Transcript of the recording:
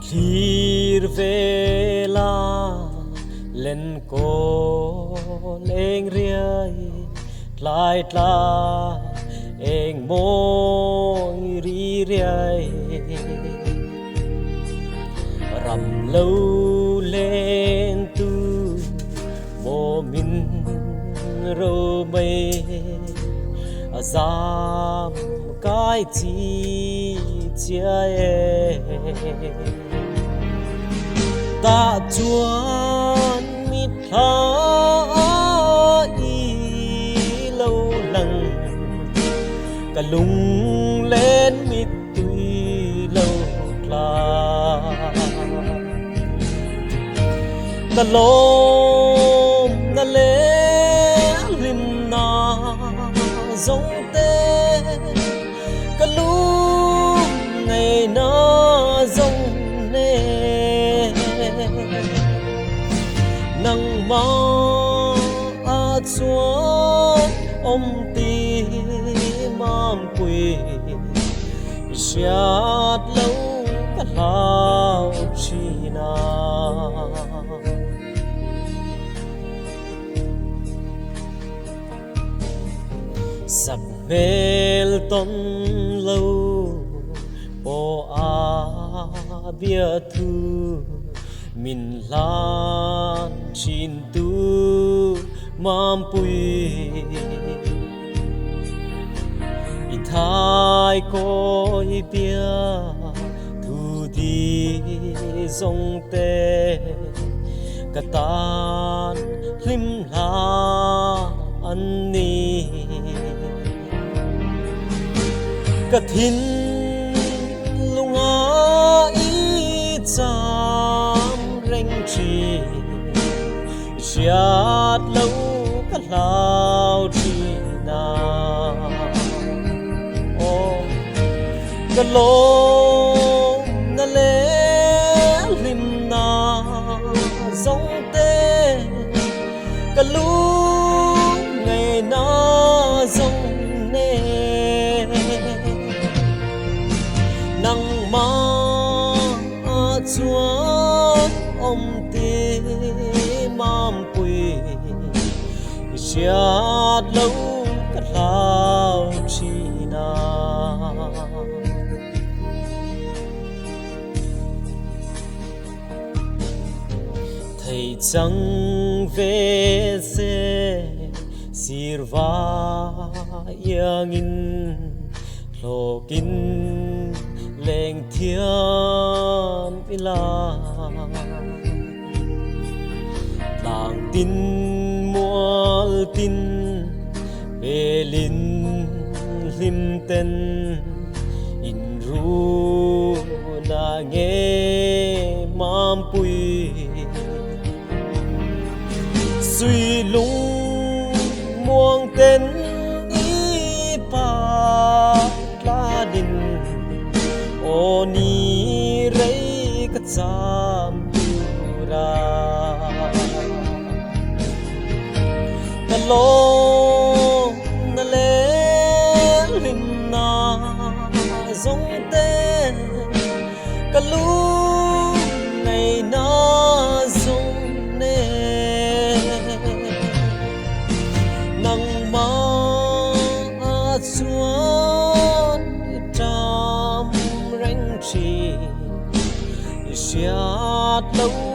Thlir về la lên cô lên riêng lại la em môi ri riêng rầm lâu lên tu mô min rô mây giam cái chi chia ta chuan mít tha y lâu lần cả lung lên mít tuy lâu là ta lôm na lê lim na giống tê cả lung ngày na giống nè nắng ma a chuan ông ti mam quỳ giạt lâu cả lao chi na sắp mel ton lâu po a bia thu min lan chin tu mam pui i thai coi bia thu đi dòng tê cả tan lim la an ni cả thin lung a i cham reng chi giạt lâu cả lao chi na ô cả lô na lê lim na giống tê cả lu ngày na giống nè nắng ma chuan ông tê mam quỳ giạt lâu cả lao chi na thầy chẳng về xe sirva yangin lokin leng thiam pila tang tin mual tin belin lim ten in ru na nghe mam pui suy lung muang ten i pa la din o ni rei ka cham ra na lo na le lim na giống tên cả lu ngày na giống nè nắng ma chuan tram reng chi giạt lâu